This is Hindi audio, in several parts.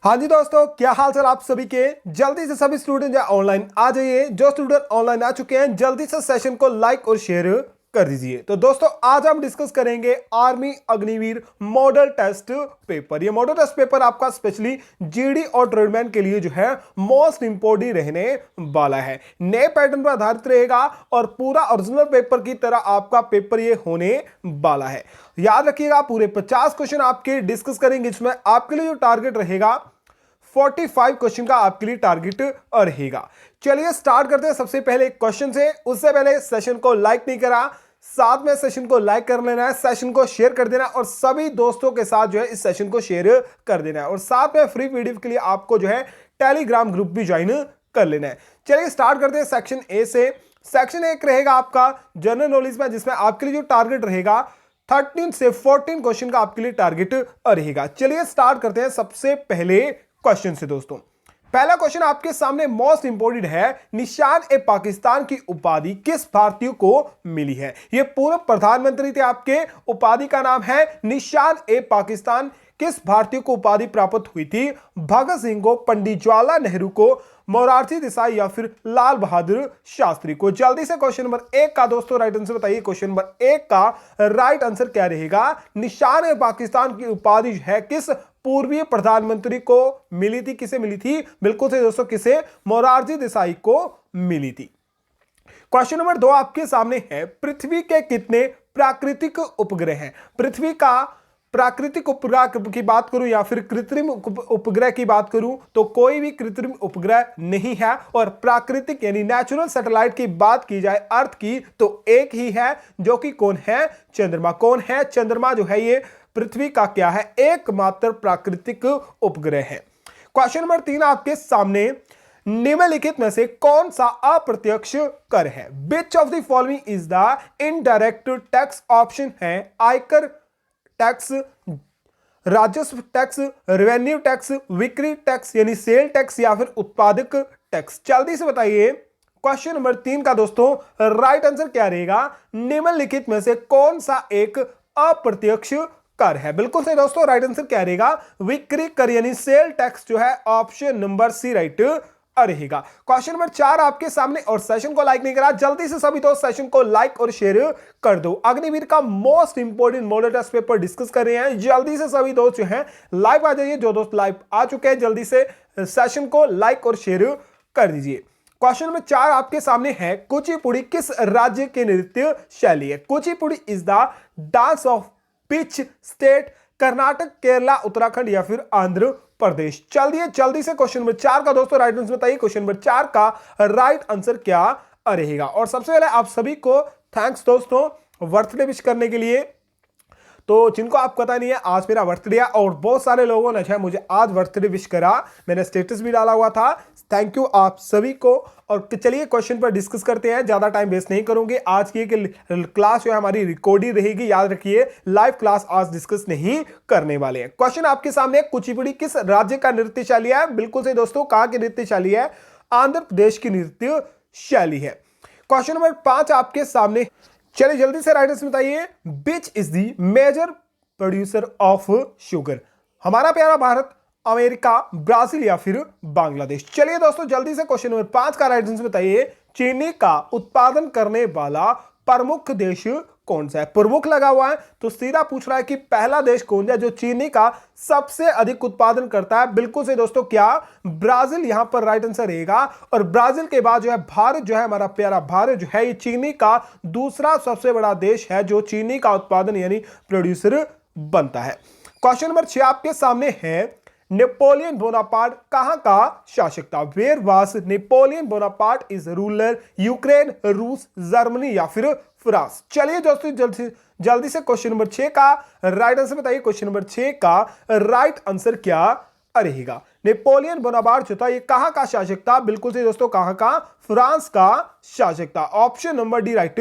हाँ जी दोस्तों, क्या हाल चाल आप सभी के। जल्दी से सभी स्टूडेंट जो ऑनलाइन आ जाइए। जो स्टूडेंट ऑनलाइन आ चुके हैं जल्दी से सेशन को लाइक और शेयर कर दीजिए। तो दोस्तों आज हम डिस्कस करेंगे army Agniveer model test paper. ये मॉडल टेस्ट पेपर आपका स्पेशली जीडी और ट्रेडमैन के लिए जो है मोस्ट इंपोर्टेंट रहने वाला है। नए पैटर्न पर आधारित रहेगा और पूरा ओरिजिनल पेपर की तरह आपका पेपर ये होने वाला है। याद रखिएगा पूरे 50 क्वेश्चन आपके डिस्कस करेंगे। इसमें आपके लिए जो टारगेट रहेगा 45 क्वेश्चन का आपके लिए टारगेट रहेगा। चलिए स्टार्ट करते हैं सबसे पहले क्वेश्चन से। उससे पहले सेशन को लाइक नहीं करा, साथ में सेशन को लाइक कर लेना है, सेशन को शेयर कर देना और सभी दोस्तों के साथ जो है इस सेशन को शेयर कर देना है। और साथ में फ्री पीडीएफ के लिए आपको जो है टेलीग्राम ग्रुप भी ज्वाइन कर लेना है। चलिए स्टार्ट करते हैं सेक्शन ए से। सेक्शन एक रहेगा आपका जनरल नॉलेज में, जिसमें आपके लिए जो टारगेट रहेगा 13 से 14 क्वेश्चन का आपके लिए टारगेट रहेगा। चलिए स्टार्ट करते हैं सबसे पहले क्वेश्चन से। दोस्तों पहला क्वेश्चन आपके सामने मोस्ट इंपोर्टेंट है। निशान ए पाकिस्तान की उपाधि किस भारतीय को मिली है? ये पूर्व प्रधानमंत्री थे आपके। उपाधि का नाम है निशान ए पाकिस्तान। किस भारतीय को उपाधि प्राप्त हुई थी? भगत सिंह को, पंडित जवाहरलाल नेहरू को, मोरारजी देसाई या फिर लाल बहादुर शास्त्री को? जल्दी से क्वेश्चन नंबर एक का दोस्तों राइट आंसर बताइए। क्वेश्चन नंबर एक का राइट आंसर क्या रहेगा? निशान ए पाकिस्तान की उपाधि है किस पूर्वीय प्रधानमंत्री को मिली थी? किसे मिली थी? बिल्कुल से दोस्तों, किसे? मोरारजी देसाई को मिली थी। क्वेश्चन नंबर 2 आपके सामने है। पृथ्वी के कितने प्राकृतिक उपग्रह हैं? पृथ्वी का प्राकृतिक उपग्रह की बात करूं या फिर कृत्रिम उपग्रह की बात करूं तो कोई भी कृत्रिम उपग्रह नहीं है। और प्राकृतिक यानी नेचुरल सैटेलाइट की बात की जाए अर्थ की तो एक ही है, जो कि कौन है? चंद्रमा। कौन है? चंद्रमा जो है ये पृथ्वी का क्या है? एकमात्र प्राकृतिक उपग्रह है। क्वेश्चन नंबर 3 आपके सामने। निम्नलिखित में से कौन सा अप्रत्यक्ष कर है? Which of the following is the indirect tax? Option है आयकर टैक्स, राजस्व टैक्स, रेवेन्यू टैक्स, बिक्री टैक्स यानी सेल टैक्स या फिर उत्पादक टैक्स। जल्दी से बताइए क्वेश्चन नंबर 3 का दोस्तों राइट आंसर क्या रहेगा? निम्नलिखित में से कौन सा एक अप्रत्यक्ष कर है? बिल्कुल सही दोस्तों, राइट आंसर क्या रहेगा? बिक्री कर यानी सेल टैक्स जो है ऑप्शन नंबर सी राइट रहेगा। क्वेश्चन नंबर 4 आपके सामने। और सेशन को लाइक नहीं करा, जल्दी से सभी दोस्त सेशन को लाइक और शेयर कर दो। अग्निवीर का most important model test paper discuss कर रहे हैं। जल्दी से सभी दोस्त जो हैं लाइव आ जाइए। जो दोस्त लाइव आ चुके हैं जल्दी से सेशन को लाइक और शेयर कर दीजिए। क्वेश्चन नंबर 4 आपके सामने है। कुचिपुड़ी किस राज्य की नृत्य शैली है? Kuchipudi is the dance of pitch state? Karnataka, Kerala, Uttarakhand या फिर आंध्र प्रदेश? चलिए जल्दी से क्वेश्चन नंबर 4 का दोस्तों राइट आंसर बताइए। क्वेश्चन नंबर 4 का राइट आंसर क्या रहेगा? और सबसे पहले आप सभी को थैंक्स दोस्तों बर्थडे विश करने के लिए। तो जिनको आप पता नहीं है आज मेरा बर्थडे है और बहुत सारे लोगों ने मुझे आज बर्थडे विश करा, मैंने स्टेटस भी डाला हुआ था। थैंक यू आप सभी को। और चलिए क्वेश्चन पर डिस्कस करते हैं, ज्यादा टाइम वेस्ट नहीं करूंगे। आज की क्लास जो है हमारी रिकॉर्डिंग रहेगी, याद रखिए लाइव क्लास आज डिस्कस नहीं करने वाले हैं। क्वेश्चन आपके सामने, कुचिपुड़ी किस राज्य का नृत्य शैली है? बिल्कुल से दोस्तों, कहां की नृत्य शैली है? आंध्र प्रदेश की नृत्य शैली है। क्वेश्चन नंबर 5 आपके सामने। चलिए जल्दी से राइट आंसर बताइए। Which is the major producer of sugar? हमारा प्यारा भारत, अमेरिका, ब्राजील या फिर बांग्लादेश? चलिए दोस्तों जल्दी से क्वेश्चन नंबर 5 का राइट आंसर बताइए। चीनी का उत्पादन करने वाला प्रमुख देश कौन सा है? प्रमुख लगा हुआ है तो सीधा पूछ रहा है कि पहला देश कौन सा जो चीनी का सबसे अधिक उत्पादन करता है? बिल्कुल से दोस्तों, क्या? ब्राजील यहां पर राइट आंसर रहेगा। और ब्राजील के बाद जो है भारत जो है, हमारा प्यारा भारत जो है, ये चीनी का दूसरा सबसे बड़ा देश है जो चीनी का उत्पादन यानी प्रोड्यूसर बनता है। क्वेश्चन नंबर 6 आपके सामने है। नेपोलियन बोनापार्ट कहां का शासक था? Where was Napoleon Bonaparte is ruler? Ukraine, रूस, जर्मनी या फिर फ्रांस? चलिए दोस्तों जल्दी से क्वेश्चन नंबर 6 का राइट आंसर बताइए। क्वेश्चन नंबर 6 का राइट आंसर क्या रहेगा? नेपोलियन बोनापार्ट जो था ये कहां का शासक था? बिल्कुल से दोस्तों, कहां का? फ्रांस का शासक था। ऑप्शन नंबर डी राइट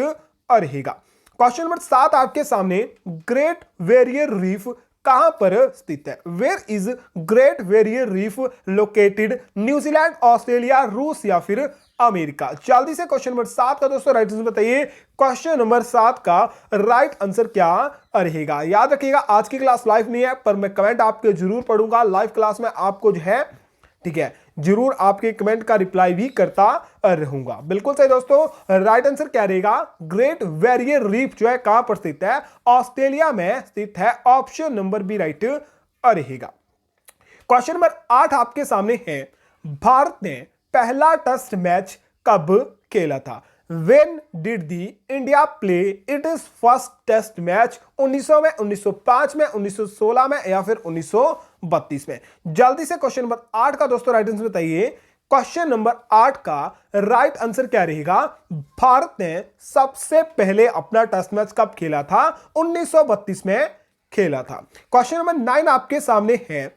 रहेगा। क्वेश्चन नंबर 7 आपके सामने। ग्रेट बैरियर रीफ कहां पर स्थित है? Where is Great Barrier Reef located? New Zealand, Australia, रूस या फिर अमेरिका? जल्दी से क्वेश्चन नंबर 7 का दोस्तों राइट आंसर बताइए। क्वेश्चन नंबर 7 का राइट आंसर क्या रहेगा? याद रखिएगा आज की क्लास लाइव नहीं है, पर मैं कमेंट आपके जरूर पढ़ूंगा। लाइव क्लास में आपको जो है, ठीक है, जरूर आपके कमेंट का रिप्लाई भी करता रहूंगा। बिल्कुल सही दोस्तों, राइट आंसर क्या रहेगा? ग्रेट बैरियर रीफ जो है कहां पर स्थित है? ऑस्ट्रेलिया में स्थित है। ऑप्शन नंबर बी राइट रहेगा। क्वेश्चन नंबर 8 आपके सामने है। भारत ने पहला टेस्ट मैच कब खेला था? When did the India play its first test match? 1900 में, 1905 में, 1916 में या फिर 1932 में? जल्दी से क्वेश्चन नंबर 8 का दोस्तों राइट आंसर बताइए। क्वेश्चन नंबर 8 का राइट आंसर क्या रहेगा? भारत ने सबसे पहले अपना टेस्ट मैच कब खेला था? 1932 में खेला था। क्वेश्चन नंबर 9 आपके सामने है।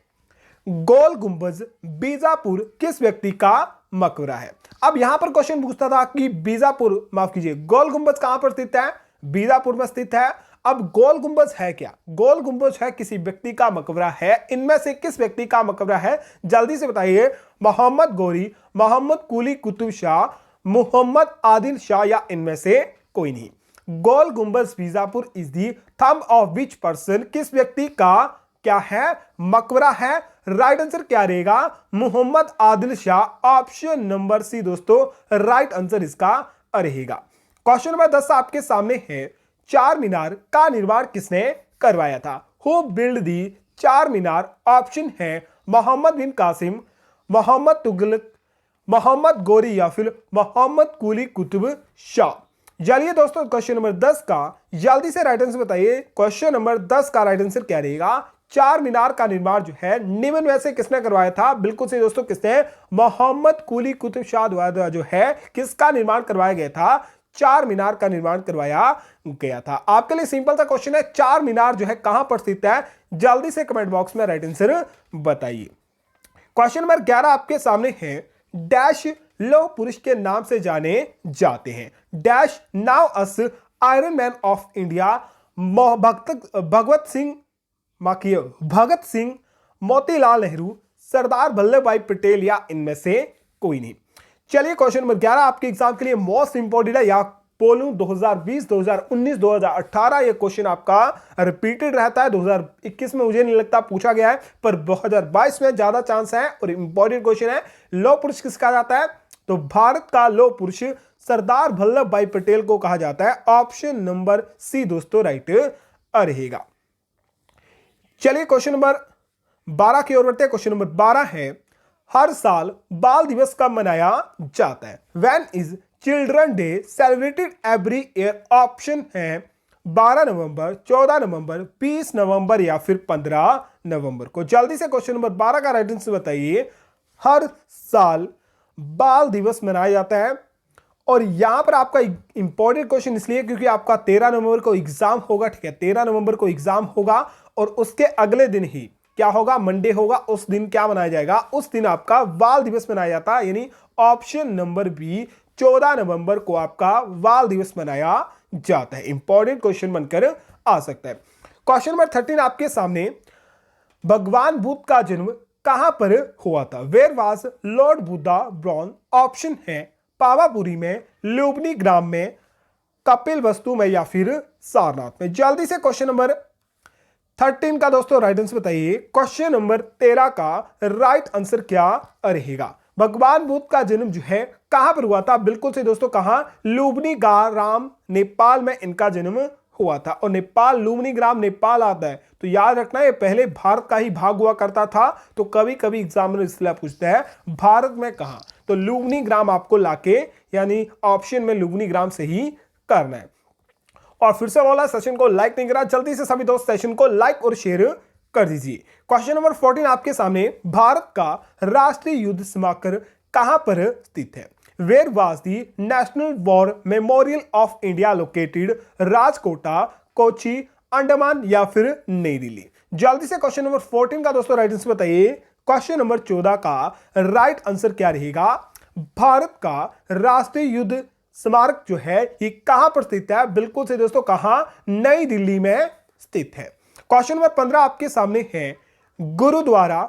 गोल गुंबज बीजापुर किस व्यक्ति का मकबरा है? अब यहां पर क्वेश्चन पूछता था कि बीजापुर, माफ कीजिए, गोल गुंबज कहां पर स्थित है? बीजापुर में स्थित है। अब गोल गुंबज है क्या? गोल गुंबज है किसी व्यक्ति का मकबरा है। इनमें से किस व्यक्ति का मकबरा है? जल्दी से बताइए। मोहम्मद गौरी, मोहम्मद कुली कुतुब शाह, मोहम्मद आदिल शाह या इनमें से कोई नहीं? गोल गुंबज Bijapur is the thumb of which person? किस व्यक्ति का क्या है? मकबरा है। राइट आंसर क्या रहेगा? Mohammed Adil Shah. Option number C दोस्तों राइट आंसर इसका रहेगा। क्वेश्चन नंबर 10 आपके सामने है। चार मीनार का निर्माण किसने करवाया था? हु बिल्ड दी चार मीनार? ऑप्शन है मोहम्मद बिन कासिम, मोहम्मद तुगलक, मोहम्मद गौरी या फिर मोहम्मद कुली कुतुब शाह? चलिए दोस्तों क्वेश्चन नंबर 10 का जल्दी से राइट आंसर बताइए। क्वेश्चन नंबर 10 का राइट आंसर क्या रहेगा? चार मीनार का निर्माण जो है निम्न में से किसने करवाया था? बिल्कुल सही दोस्तों, किसने? मोहम्मद कुली कुतुब शाह द्वारा जो है किसका निर्माण करवाया गया था? चार मीनार का निर्माण करवाया गया था। आपके लिए सिंपल सा क्वेश्चन है, चार मीनार जो है कहां पर स्थित है? जल्दी से कमेंट बॉक्स में राइट आंसर बताइए। क्वेश्चन नंबर 11 आपके सामने है। डैश लौह पुरुष के नाम से जाने जाते हैं? Dash known as iron man of India? Bhagat Singh, Motilal Nehru, Sardar Vallabh Bhai Patel या इनमें से कोई नहीं? चलिए क्वेश्चन नंबर 11 आपके एग्जाम के लिए मोस्ट इंपोर्टेंट है, या बोलूं 2020, 2019, 2018 ये क्वेश्चन आपका रिपीटेड रहता है। 2021 में मुझे नहीं लगता पूछा गया है, पर 2022 में ज्यादा चांस है और इंपॉर्टेंट क्वेश्चन है। लौह पुरुष किस कहा जाता है? तो भारत का लौह पुरुष सरदार वल्लभ भाई पटेल को कहा जाता है। ऑप्शन नंबर सी दोस्तों राइट रहेगा। चलिए क्वेश्चन नंबर 12 की ओर बढ़ते हैं। क्वेश्चन नंबर 12 है। हर साल बाल दिवस कब मनाया जाता है? When is children day celebrated every year? Option है 12 नवंबर, 14 नवंबर, 20 नवंबर या फिर 15 नवंबर को? जल्दी से क्वेश्चन नंबर 12 का राइट आंसर बताइए। हर साल बाल दिवस मनाया जाता है, और यहां पर आपका इंपॉर्टेंट क्वेश्चन इसलिए क्योंकि आपका 13 नवंबर को एग्जाम होगा, ठीक है, 13 नवंबर को एग्जाम होगा और उसके अगले दिन ही क्या होगा? मंडे होगा। उस दिन क्या मनाया जाएगा? उस दिन आपका बाल दिवस मनाया जाता है, यानी ऑप्शन नंबर बी 14 नवंबर को आपका बाल दिवस मनाया जाता है। इंपॉर्टेंट क्वेश्चन बनकर आ सकता है। क्वेश्चन नंबर 13 आपके सामने। भगवान बुद्ध का जन्म कहां पर हुआ था? Where was Lord Buddha born? Option है पावापुरी में, लुम्बिनी ग्राम में, कपिल वस्तु में या फिर सारनाथ में? जल्दी से क्वेश्चन नंबर 13 का दोस्तों राइट आंसर बताइए। क्वेश्चन नंबर 13 का राइट आंसर क्या रहेगा? भगवान बुद्ध का जन्म जो है कहां पर हुआ था? बिल्कुल से दोस्तों, कहां? लुम्बिनी ग्राम नेपाल में इनका जन्म हुआ था। और नेपाल, लुम्बिनी ग्राम नेपाल आता है, तो याद रखना ये पहले भारत का ही भाग हुआ करता था। तो कभी कभी एग्जामिनर इसलिए पूछता है भारत में कहां, तो लुम्बिनी ग्राम आपको लाके यानी ऑप्शन में लुम्बिनी ग्राम से ही करना है। और फिर से बोला, सेशन को लाइक नहीं करा, जल्दी से सभी दोस्त सेशन को लाइक और शेयर कर दीजिए। क्वेश्चन नंबर 14 आपके सामने। भारत का राष्ट्रीय युद्ध स्मारक कहां पर स्थित है? Where was the national war memorial of India located? Rajkota, Kochi, Andaman या फिर नई दिल्ली? जल्दी से क्वेश्चन नंबर 14 का दोस्तों राइट आंसर बताइए। क्वेश्चन नंबर 14 का राइट आंसर क्या रहेगा? भारत का राष्ट्रीय युद्ध स्मारक जो है ये कहां पर स्थित है? बिल्कुल से दोस्तों, कहां? नई दिल्ली में स्थित है। क्वेश्चन नंबर 15 आपके सामने है, गुरुद्वारा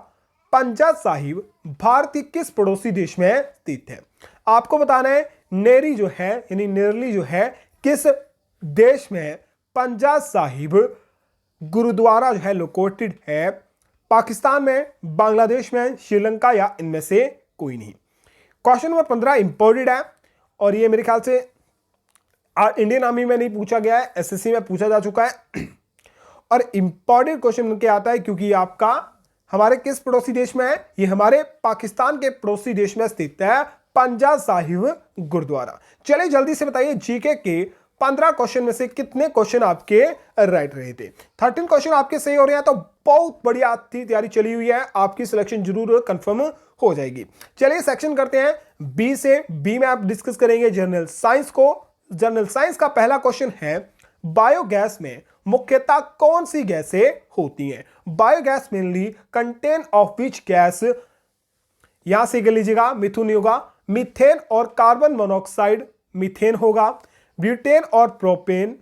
पंजा साहिब भारत के किस पड़ोसी देश में स्थित है? आपको बताना है नेरी जो है यानी नेरली जो है किस देश में पंजा साहिब गुरुद्वारा जो है लोकेटेड है? पाकिस्तान में, बांग्लादेश में, श्रीलंका या इनमें से कोई नहीं। क्वेश्चन नंबर 15 इंपॉर्टेंट है और ये मेरे ख्याल से इंडियन आर्मी में नहीं पूछा गया है, एसएससी में पूछा जा चुका है और इंपॉर्टेंट क्वेश्चन क्या आता है क्योंकि आपका हमारे किस पड़ोसी देश में है? ये हमारे पाकिस्तान के पड़ोसी देश में स्थित है पंजा साहिब गुरुद्वारा। चलिए जल्दी से बताइए जीके के 15 क्वेश्चन में से कितने क्वेश्चन आपके राइट रहे थे? 13 क्वेश्चन आपके सही हो रहे हैं तो बहुत बढ़िया तैयारी चली हुई है, आपकी सिलेक्शन जरूर कंफर्म हो जाएगी। चलिए सेक्शन करते हैं बी से। बी में आप डिस्कस करेंगे जनरल साइंस को। जनरल साइंस का पहला क्वेश्चन है, बायोगैस में मुख्यतः कौन सी गैसें होती हैं? Biogas mainly contain of which gas, यहां से कर लीजिएगा, मिथुन होगा, मीथेन और कार्बन मोनोऑक्साइड, मीथेन होगा, ब्यूटेन और प्रोपेन,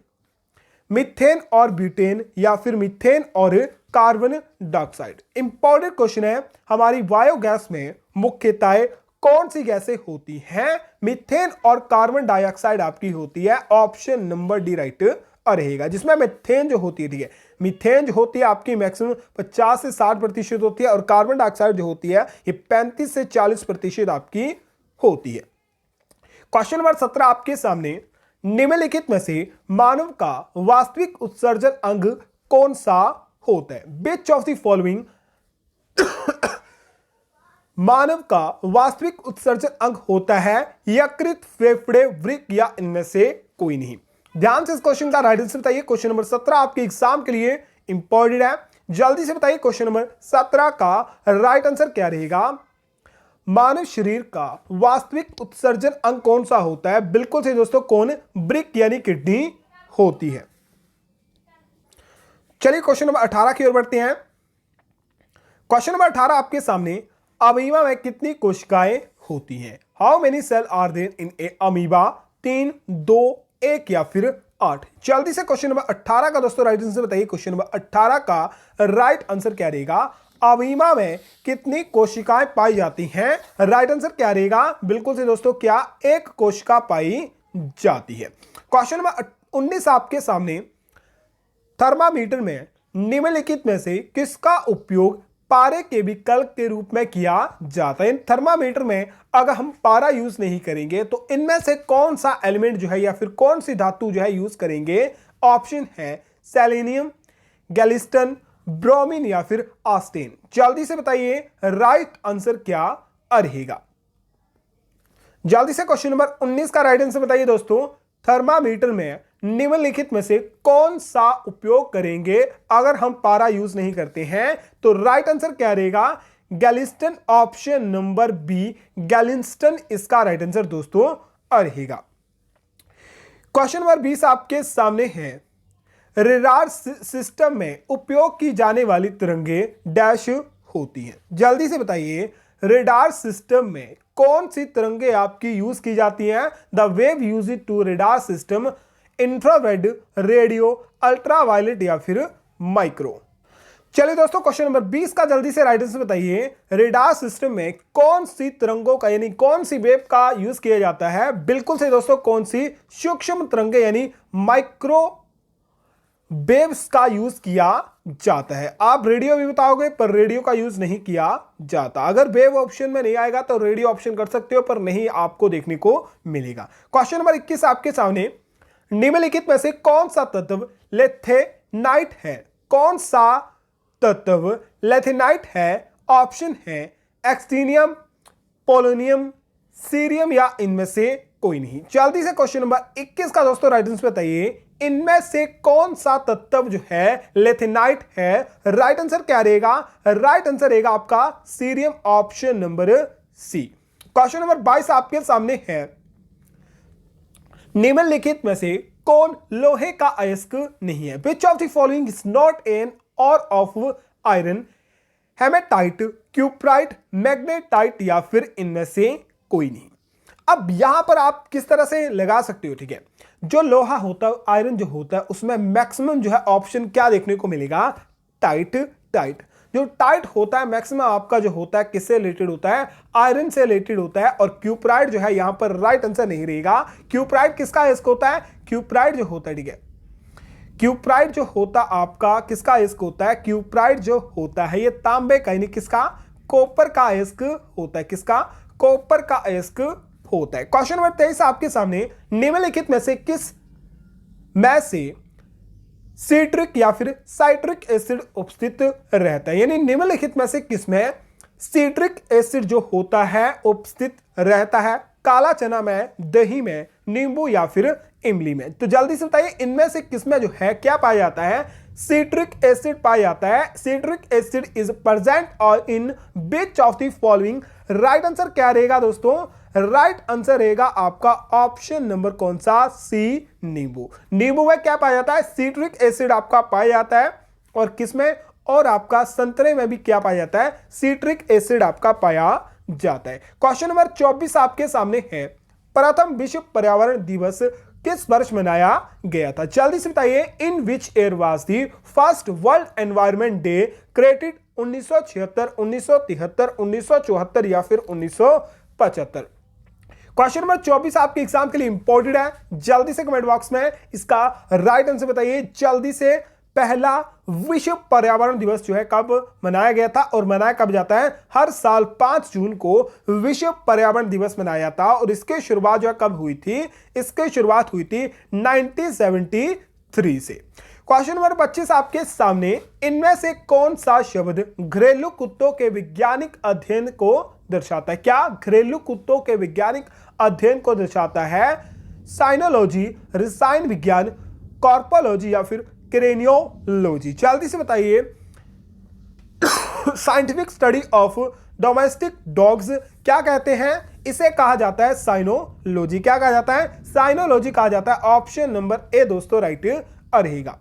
मीथेन और ब्यूटेन या फिर मीथेन और कार्बन डाइऑक्साइड। इंपॉर्टेंट क्वेश्चन है, हमारी बायोगैस में मुख्यतः कौन सी गैसें होती हैं? मीथेन और कार्बन डाइऑक्साइड आपकी होती है। ऑप्शन नंबर डी राइट रहेगा, जिसमें मीथेन जो होती है, ठीक है, मीथेन जो होती है आपकी मैक्सिमम 50 से 60% होती है और कार्बन डाइऑक्साइड जो होती है ये 35 से 40% आपकी होती है। क्वेश्चन नंबर 17 आपके सामने, निम्नलिखित में से मानव का वास्तविक उत्सर्जन अंग कौन सा होता है? विच ऑफ द फॉलोइंग मानव का वास्तविक उत्सर्जन अंग होता है? यकृत, फेफड़े, वृक्क या इनमें से कोई नहीं। ध्यान से इस क्वेश्चन का राइट आंसर बताइए। क्वेश्चन नंबर 17 आपके एग्जाम के लिए इंपॉर्टेंट है, जल्दी से बताइए क्वेश्चन नंबर 17 का राइट आंसर क्या रहेगा? मानव शरीर का वास्तविक उत्सर्जन अंग कौन सा होता है? बिल्कुल सही दोस्तों, कौन? वृक्क यानी किडनी होती है। चलिए क्वेश्चन नंबर 18 की ओर बढ़ते हैं। क्वेश्चन नंबर 18 आपके सामने, अमीबा में कितनी कोशिकाएं होती हैं? How many cell are there in a amoeba? 3, 2, 1 या फिर 8? जल्दी से क्वेश्चन नंबर 18 का दोस्तों राइट आंसर बताइए। क्वेश्चन नंबर 18 का राइट आंसर क्या रहेगा? अमीबा में कितनी कोशिकाएं पाई जाती हैं? राइट आंसर क्या रहेगा? बिल्कुल से दोस्तों, क्या? एक कोशिका पाई जाती है। क्वेश्चन नंबर 19 आपके सामने, थर्मामीटर में निम्नलिखित में से किसका उपयोग पारे के विकल्प के रूप में किया जाता है? थर्मामीटर में अगर हम पारा यूज नहीं करेंगे तो इनमें से कौन सा एलिमेंट जो है या फिर कौन सी धातु जो है यूज करेंगे? ऑप्शन है सेलेनियम, गैलिस्टन, ब्रोमीन या फिर आस्टेन। जल्दी से बताइए राइट आंसर क्या रहेगा? जल्दी से क्वेश्चन नंबर 19 का राइट आंसर बताइए दोस्तों। थर्मामीटर में निम्नलिखित में से कौन सा उपयोग करेंगे अगर हम पारा यूज नहीं करते हैं? तो राइट आंसर क्या रहेगा? गैलिस्टन। ऑप्शन नंबर बी गैलिस्टन इसका राइट आंसर दोस्तों रहेगा। क्वेश्चन नंबर 20 आपके सामने है, रेडार सिस्टम में उपयोग की जाने वाली तरंगे डैश होती हैं। जल्दी से बताइए रेडार सिस्टम में कौन सी तरंगे आपकी यूज की जाती हैं? The wave use to radar system, infrared, radio, ultraviolet या फिर माइक्रो। चलिए दोस्तों क्वेश्चन नंबर 20 का जल्दी से राइट आंसर बताइए। रेडार सिस्टम में कौन सी तरंगों का यानी कौन सी वेव का यूज किया जाता है? बिल्कुल से दोस्तों, कौन सी? सूक्ष्म तरंगे यानी माइक्रो वेव्स का यूज किया जाता है। आप रेडियो भी बताओगे पर रेडियो का यूज नहीं किया जाता। अगर वेव ऑप्शन में नहीं आएगा तो रेडियो ऑप्शन कर सकते हो पर नहीं आपको देखने को मिलेगा। क्वेश्चन नंबर 21 आपके सामने, निम्नलिखित में से कौन सा तत्व लेथेनाइट है? कौन सा तत्व लेथेनाइट है? ऑप्शन है एक्सटीनियम, पोलोनियम, सीरियम या इनमें से कोई नहीं। जल्दी से क्वेश्चन नंबर 21 का दोस्तों राइट आंसर बताइए, इनमें से कौन सा तत्व जो है लेथेनाइट है? राइट आंसर क्या रहेगा? राइट आंसर रहेगा आपका cerium. Option number C. Question number 22 आपके सामने है, निम्नलिखित में से कौन लोहे का अयस्क नहीं है? Which of the following is not an ore of iron? Hematite, cuprite, magnetite या फिर इनमें से कोई नहीं। अब यहां पर आप किस तरह से लगा सकते हो, ठीक है, जो लोहा होता है, आयरन जो होता है, उसमें मैक्सिमम जो है ऑप्शन क्या देखने को मिलेगा? Tight tight. जो टाइट होता है मैक्सिमम आपका जो होता है किससे रिलेटेड होता है, आयरन से रिलेटेड होता है। और क्यूप्राइड जो है यहां पर राइट आंसर नहीं रहेगा। क्यूप्राइड किसका इसक होता है, क्यूप्राइड जो होता है, ठीक है, क्यूप्राइड जो होता आपका किसका इसक होता है, क्यूप्राइड जो होता है ये तांबे का यानी किसका, कॉपर का इसक होता है। किसका, कॉपर का इसक होता है। क्वेश्चन नंबर 23 आपके सामने, निम्नलिखित में से किस में से सिट्रिक या फिर साइट्रिक एसिड उपस्थित रहता है, यानी निम्नलिखित में से किसमें सिट्रिक एसिड जो होता है उपस्थित रहता है, काला चना में, दही में, नींबू या फिर इमली में। तो जल्दी से बताइए इनमें से किसमें जो है क्या पाया जाता है, सिट्रिक एसिड पाया जाता है। सिट्रिक एसिड इज प्रेजेंट और in which of the following, right answer क्या रहेगा दोस्तों, राइट आंसर रहेगा आपका ऑप्शन नंबर कौन सा, सी, नींबू। नींबू में क्या पाया जाता है, सिट्रिक एसिड आपका पाया जाता है। और किसमें, और आपका संतरे में भी क्या पाया जाता है, सिट्रिक एसिड आपका पाया जाता है। क्वेश्चन नंबर 24 आपके सामने है, प्रथम विश्व पर्यावरण दिवस किस वर्ष मनाया गया था, जल्दी से बताइए। In which year was the first world environment day created, 1976, 1973, 1974 या फिर 1975। क्वेश्चन नंबर 24 आपके एग्जाम के लिए इंपॉर्टेंट है, जल्दी से कमेंट बॉक्स में इसका राइट आंसर बताइए जल्दी से। पहला विश्व पर्यावरण दिवस जो है कब मनाया गया था, और मनाया कब जाता है, हर साल 5 जून को विश्व पर्यावरण दिवस मनाया जाता है। और इसकी शुरुआत जो है कब हुई थी, इसकी शुरुआत हुई थी 1973 से। क्वेश्चन नंबर 25 आपके सामने, इनमें से कौन सा शब्द घरेलू कुत्तों के वैज्ञानिक अध्ययन को दर्शाता है, क्या घरेलू कुत्तों के वैज्ञानिक अध्ययन को दर्शाता है, साइनोलॉजी, रसायन विज्ञान, कॉर्पोलॉजी या फिर क्रेनियोलॉजी, जल्दी से बताइए। Scientific study of domestic dogs क्या कहते हैं, इसे कहा जाता है साइनोलॉजी। क्या कहा जाता है, साइनोलॉजी कहा जाता है। ऑप्शन नंबर ए दोस्तों राइट रहेगा।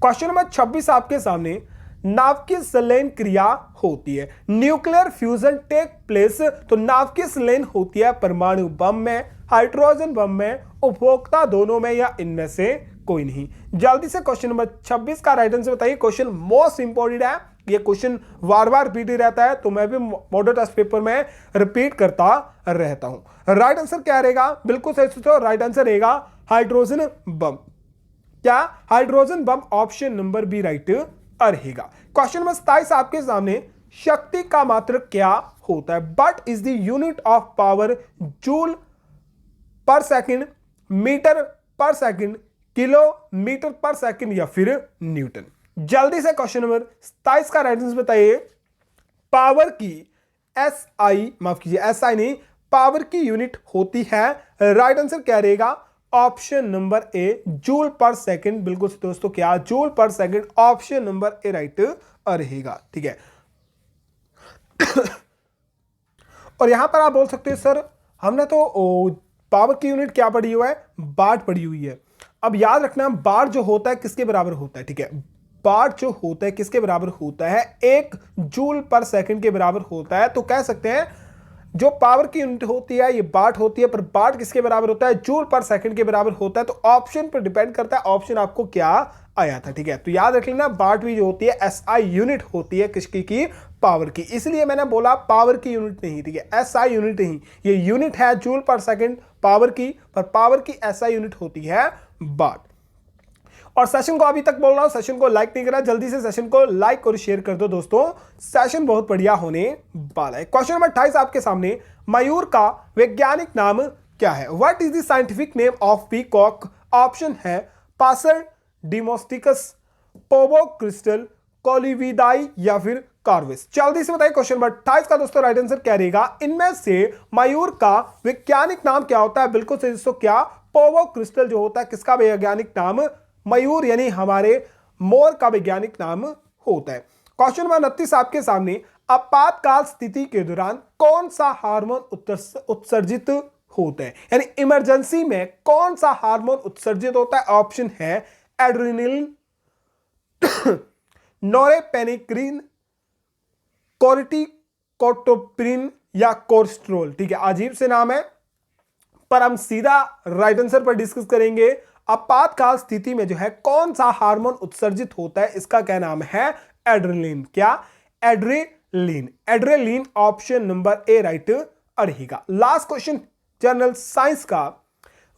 क्वेश्चन नंबर 26 आपके सामने, नाभिकीय संलयन क्रिया होती है, न्यूक्लियर फ्यूजन टेक प्लेस, तो नाभिकीय संलयन होती है परमाणु बम में, हाइड्रोजन बम में, उपभोक्ता दोनों में या इनमें से कोई नहीं। जल्दी से क्वेश्चन नंबर 26 का राइट आंसर बताइए। क्वेश्चन मोस्ट इंपॉर्टेंट है, ये क्वेश्चन बार बार रिपीट रहता है, तो मैं भी मॉडल टेस्ट पेपर में रिपीट करता रहता हूं। राइट आंसर क्या रहेगा, बिल्कुल सही सोचो, राइट आंसर रहेगा हाइड्रोजन बम। क्या, hydrogen bomb, option number B right रहेगा। क्वेश्चन नंबर 27 आपके सामने, शक्ति का मात्रक क्या होता है, what is the unit of power joule per second, metre per second, kilometre per second या फिर न्यूटन। जल्दी से क्वेश्चन नंबर 27 का राइट आंसर बताइए। पावर की एसआई, माफ कीजिए एसआई नहीं, पावर की यूनिट होती है, राइट आंसर क्या रहेगा, option number A joule per second. बिल्कुल दोस्तों क्या, joule per second, option number A right रहेगा, ठीक है। और यहां पर आप बोल सकते हैं सर हमने तो पावर की यूनिट क्या पढ़ी हुआ है, वाट पढ़ी हुई है। अब याद रखना वाट जो होता है किसके बराबर होता है, ठीक है, वाट जो होता है किसके बराबर होता है, 1 जूल पर सेकंड के बराबर होता है। तो कह सकते हैं जो पावर की यूनिट होती है ये वाट होती है, पर वाट किसके बराबर होता है, जूल पर सेकंड के बराबर होता है। तो ऑप्शन पर डिपेंड करता है ऑप्शन आपको क्या आया था, ठीक है। तो याद रख लेना वाट भी जो होती है एसआई यूनिट होती है किसकी की, पावर की, इसलिए मैंने बोला पावर की यूनिट नहीं, ठीक है, एसआई यूनिट नहीं, ये यूनिट है जूल पर सेकंड पावर की, पर पावर की एसआई यूनिट होती है वाट। और सेशन को अभी तक बोल रहा हूं, सेशन को लाइक नहीं करा, जल्दी से सेशन को लाइक और शेयर कर दो दोस्तों, सेशन बहुत बढ़िया होने वाला है। क्वेश्चन नंबर 28 आपके सामने, मयूर का वैज्ञानिक नाम क्या है, what is the scientific name of peacock, option है पासर डिमोस्टिकस, पोबो क्रिस्टल, कोलिविदाई या फिर कार्विस। जल्दी से बताइए क्वेश्चन नंबर 28 का दोस्तों राइट आंसर क्या रहेगा, इनमें से मयूर का वैज्ञानिक नाम क्या होता है, बिल्कुल सही दोस्तों क्या, पोबो क्रिस्टल जो होता है किसका वैज्ञानिक नाम, मयूर यानी हमारे मोर का वैज्ञानिक नाम होता है। क्वेश्चन नंबर 29 आपके सामने, आपातकाल स्थिति के दौरान कौन सा हार्मोन उत्सर्जित होता है, यानी इमरजेंसी में कौन सा हार्मोन उत्सर्जित होता है, ऑप्शन है एड्रेनलिन, नोरेपेनेफ्रिन, कोर्टिकोट्रोपिन या कोर्टिसोल, ठीक है, अजीब से नाम है पर हम सीधा राइट आंसर पर डिस्कस करेंगे। आपातकाल स्थिति में जो है कौन सा हार्मोन उत्सर्जित होता है, इसका क्या नाम है, एड्रेनलिन। क्या, adrenaline. Adrenaline option number A right रहेगा। लास्ट क्वेश्चन जनरल साइंस का,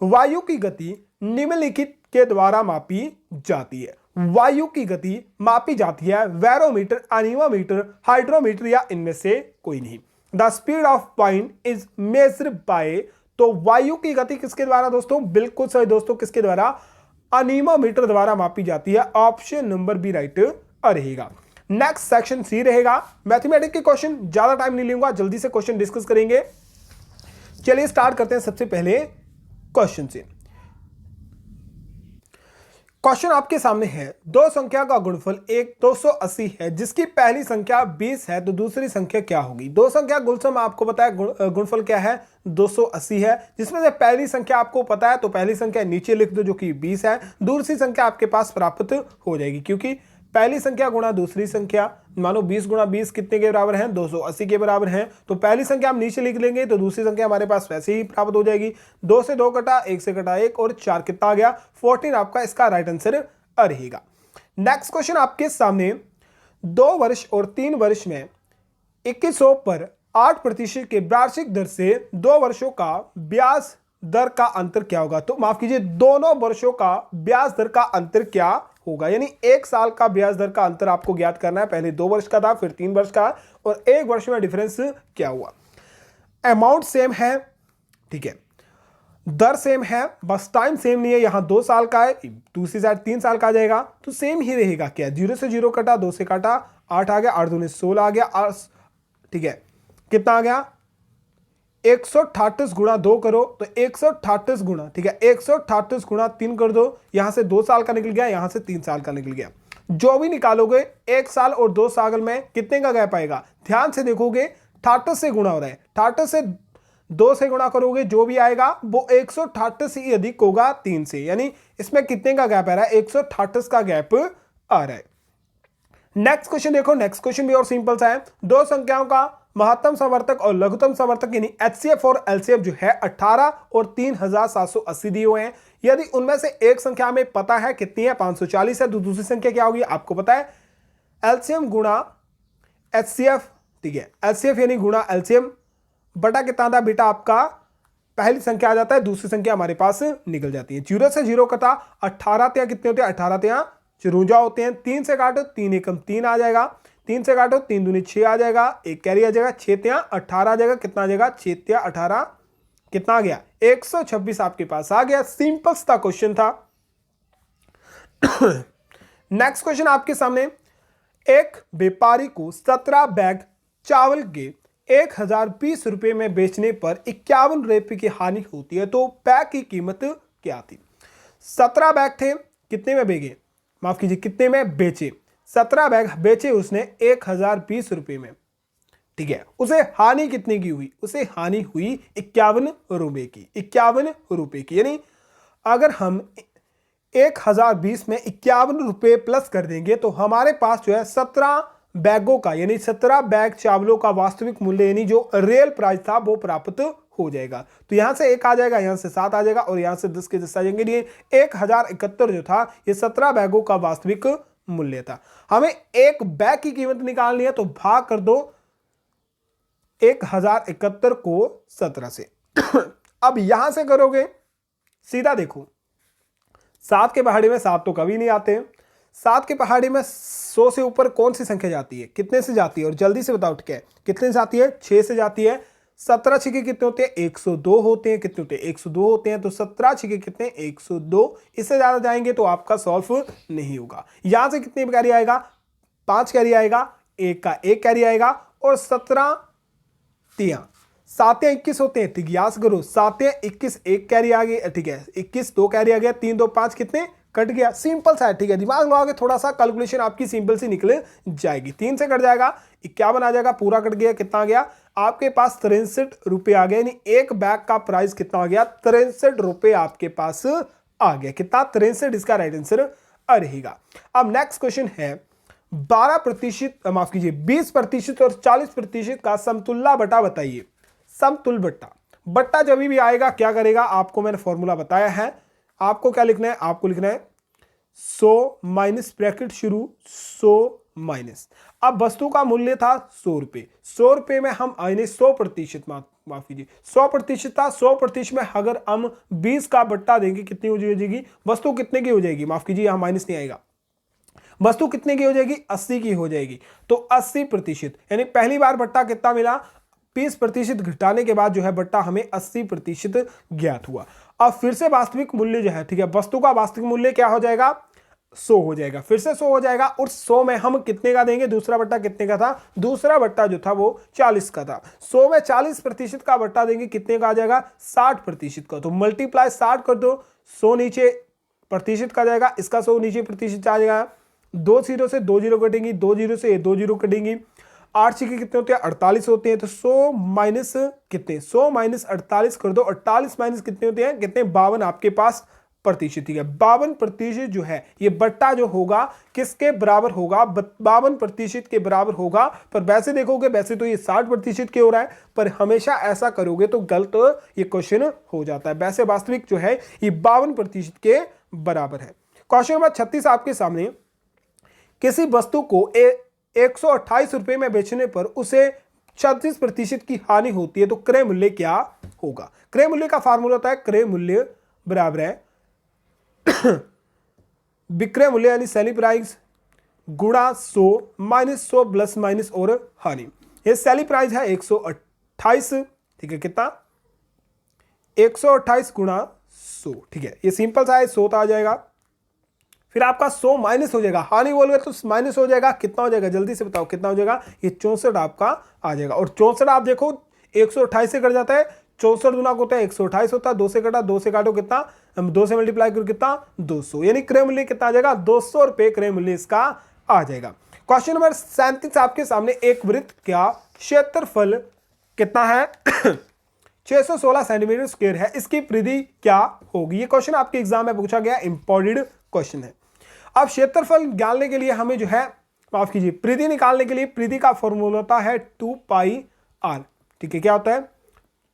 वायु की गति निम्नलिखित के द्वारा मापी जाती है। वायु की गति मापी जाती है बैरोमीटर, एनीमोमीटर, हाइड्रोमीटर या इनमें से कोई नहीं। The speed of wind is measured by, तो वायु की गति किसके द्वारा दोस्तों, बिल्कुल सही दोस्तों, किसके द्वारा, एनीमोमीटर द्वारा मापी जाती है। ऑप्शन नंबर बी राइट रहेगा। नेक्स्ट सेक्शन सी रहेगा मैथमेटिक्स के क्वेश्चन। ज्यादा टाइम नहीं लूंगा, जल्दी से क्वेश्चन डिस्कस करेंगे। चलिए स्टार्ट करते हैं सबसे पहले क्वेश्चन से। क्वेश्चन आपके सामने है, दो संख्या का गुणनफल एक 280 है जिसकी पहली संख्या 20 है तो दूसरी संख्या क्या होगी। दो संख्या गुणनफल आपको पता है, गुणनफल क्या है, 280 है, जिसमें से पहली संख्या आपको पता है तो पहली संख्या नीचे लिख दो जो कि 20 है, दूसरी संख्या आपके पास प्राप्त हो जाएगी क्योंकि पहली संख्या गुणा दूसरी संख्या, मानो 20 गुणा 20 कितने के बराबर है, 280 के बराबर है, तो पहली संख्या हम नीचे लिख लेंगे तो दूसरी संख्या हमारे पास वैसे ही प्राप्त हो जाएगी। 2 से 2 कटा, 1 से कटा 1 और 4 कितना आ गया, 14 आपका इसका राइट आंसर रहेगा। नेक्स्ट क्वेश्चन आपके सामने, 2 वर्ष और 3 वर्ष में 2100 पर 8% के वार्षिक दर से 2 वर्षों का ब्याज दर का अंतर क्या होगा। तो माफ कीजिए, दोनों वर्षों का ब्याज दर का अंतर क्या होगा, यानी 1 साल का ब्याज दर का अंतर आपको ज्ञात करना है। पहले 2 वर्ष का था, फिर 3 वर्ष का, और 1 वर्ष में डिफरेंस क्या हुआ। अमाउंट सेम है, ठीक है, दर सेम है, बस टाइम सेम नहीं है, यहां 2 साल का है, दूसरी साइड 3 साल का आ जाएगा, तो सेम ही रहेगा। क्या, 0 से 0 कटा, 2 से काटा, 8 आ गया, 8 दूनी 16 आ गया, ठीक है, कितना आ गया, 138 गुणा 2 करो तो 138 गुणा, ठीक है, 138 गुणा 3 कर दो, यहां से 2 साल का निकल गया, यहां से 3 साल का निकल गया। जो भी निकालोगे 1 साल और 2 साल में कितने का गैप आएगा, ध्यान से देखोगे, 68 से गुणा हो रहा है, 68 से 2 से गुणा करोगे जो भी आएगा वो 138 से अधिक होगा 3 से, यानी इसमें कितने का गैप आ रहा है, 138 का गैप आ रहा है। नेक्स्ट क्वेश्चन देखो, नेक्स्ट क्वेश्चन भी और सिंपल सा है। दो संख्याओं का महत्तम समवर्तक और लघुत्तम समवर्तक यानी एचसीएफ और एलसीएफ जो है 18 और 3780 दिए हुए हैं। यदि उनमें से एक संख्या में पता है कितनी है, 540 है, तो दूसरी संख्या क्या होगी आपको पता है, एलसीएम गुणा एचसीएफ, ठीक है, एचसीएफ यानी गुणा एलसीएम बटा कितना था बेटा आपका, पहली संख्या आ जाता है, दूसरी संख्या हमारे पास निकल जाती है। 0 से 0 कटा, 18 त्या कितने होते हैं, 18 त्या 54 होते हैं, 3 से काटो 3 एकम 3 आ जाएगा, 3 से काटो 3 दूनी 6 आ जाएगा, एक कैरी आ जाएगा, 6 त्या 18 आ जाएगा, कितना आ जाएगा, 6 त्या 18 कितना आ गया, 126 आपके पास आ गया। सिंपल सा क्वेश्चन था। नेक्स्ट क्वेश्चन आपके सामने, एक व्यापारी को 17 बैग चावल के 1020 रुपए में बेचने पर 51 रुपए की हानि होती है, तो बैग की कीमत क्या थी। 17 बैग थे, कितने में बेचे, माफ कीजिए कितने में बेचे, 17 बैग बेचे उसने 1020 रुपए में, ठीक है, उसे हानि कितने की हुई, उसे हानि हुई 51 रुपए की, 51 रुपए की, यानी अगर हम 1020 में 51 रुपए प्लस कर देंगे तो हमारे पास जो है 17 बैगों का यानी 17 बैग चावलों का वास्तविक मूल्य यानी जो रियल प्राइस था वो प्राप्त हो जाएगा। तो यहां से 1 आ जाएगा, यहां से 7 आ जाएगा और यहां से 10 के 10 आ जाएंगे। ये 1071 जो था ये 17 बैगों का वास्तविक मूल्य था। हमें एक बैग की कीमत निकालनी है तो भाग कर दो 1071 को 17 से। अब यहां से करोगे सीधा, देखो 7 के पहाड़ी में 7 तो कभी नहीं आते, 7 के पहाड़ी में 100 से ऊपर कौन सी संख्या जाती है, कितने से जाती है, और जल्दी से बताओ ठीक है, कितने से जाती है, 6 से जाती है। 17 छिके कितने होते हैं, 102 होते हैं, कितने होते हैं, 102 होते हैं, तो 17 छिके कितने, 102। इससे ज्यादा जाएंगे तो आपका सॉल्व नहीं होगा। यहां से कितने कैरी आएगा, 5 कैरी आएगा, 1 का 1 कैरी आएगा, और 17 तिया 7 या 21 होते हैं, ठीक, याद करो 7 या 21, 1 कैरी आ गया, ठीक है, 21 2 कैरी आ गया, 3 2 5 कितने कट गया, सिंपल सा है, ठीक है, दिमाग लगाओगे थोड़ा सा कैलकुलेशन आपकी सिंपल सी निकल जाएगी। 3 से कट जाएगा, 51 आ जाएगा, पूरा कट गया, कितना आ गया आपके पास 63 रुपए आ गए, यानी एक बैग का प्राइस कितना आ गया, 63 रुपए आपके पास आ गया, कितना 63, इसका राइट आंसर रहेगा। अब नेक्स्ट क्वेश्चन है 12%, माफ कीजिए 20% और 40% का समतुल्य बटा बताइए। समतुल्य बट्टा, बट्टा जब भी आएगा क्या करेगा, आपको मैंने फॉर्मूला बताया है, आपको क्या लिखना है, आपको लिखना है 100 माइनस ब्रैकेट शुरू 100 माइनस, अब वस्तु का मूल्य था 100 रुपये, 100 रुपये में हम आने 100%, माफ कीजिए 100% था, 100% में अगर हम 20 का बट्टा देंगे कितनी हो जाएगी, वस्तु कितने की हो जाएगी, माफ कीजिए यहां माइनस नहीं आएगा, वस्तु कितने की हो जाएगी, 80 की हो जाएगी। तो 80%, यानी पहली बार बट्टा कितना मिला, 20% घटाने के बाद जो है बट्टा हमें 80% ज्ञात हुआ। अब फिर से वास्तविक मूल्य जो है, ठीक है, वस्तु का वास्तविक मूल्य क्या हो जाएगा, 100 हो जाएगा, फिर से 100 हो जाएगा, और 100 में हम कितने का देंगे, दूसरा बट्टा कितने का था, दूसरा बट्टा जो था वो 40 का था, 100 में 40% का बट्टा देंगे कितने का आ जाएगा, 60% का। तो मल्टीप्लाई 60 कर दो, 100 नीचे प्रतिशत का जाएगा, इसका 100 नीचे प्रतिशत आ जाएगा, 2 जीरो से 2 जीरो कटेंगी, 2 जीरो से 2 जीरो कटेंगी, 8 के कितने होते हैं, 48 होते हैं। तो 100 माइनस कितने, 100 माइनस 48 कर दो, 48 माइनस कितने होते हैं, कितने 52 आपके पास प्रतिशत, ठीक है, 52% जो है ये बट्टा जो होगा किसके बराबर होगा, 52% के बराबर होगा। पर वैसे देखोगे वैसे तो ये 60% के हो रहा है, पर हमेशा ऐसा करोगे तो गलत ये क्वेश्चन हो जाता है। वैसे वास्तविक जो है ये 52% के बराबर है। क्वेश्चन नंबर 36 आपके सामने, किसी वस्तु को 128 रुपए में बेचने पर उसे 36% की हानि होती है, तो क्रय मूल्य क्या होगा। क्रय मूल्य का फार्मूला होता है, क्रय मूल्य बराबर है विक्रय मूल्य यानी सेलिंग प्राइस गुणा 100 माइनस 100 प्लस माइनस और हानि। ये सेलिंग प्राइस है 128, ठीक है, कितना 128 गुणा 100, ठीक है, ये सिंपल सा है, 100 आ जाएगा, फिर आपका 100 माइनस हो जाएगा, हानि बोल गए तो माइनस हो जाएगा, कितना हो जाएगा जल्दी से बताओ कितना हो जाएगा, ये 64 आपका आ जाएगा। और 64 आप देखो 128 से कट जाता है, 64 गुना होता है 128 होता है, 2 से कटा, 2 से काटो कितना, 2 से मल्टीप्लाई करो कितना 200, यानी क्रय मूल्य कितना आ जाएगा 200 रुपए क्रय मूल्य इसका आ जाएगा। क्वेश्चन नंबर 37 आपके सामने, एक वृत्त का क्षेत्रफल कितना है 616 सेंटीमीटर स्क्वायर है, इसकी परिधि क्या होगी। ये क्वेश्चन आपके एग्जाम में पूछा गया, इंपॉर्टेंट क्वेश्चन है। अब क्षेत्रफल निकालने के लिए हमें जो है, माफ कीजिए, परिधि निकालने के लिए परिधि का फॉर्मूला होता है 2πr, ठीक है, क्या होता है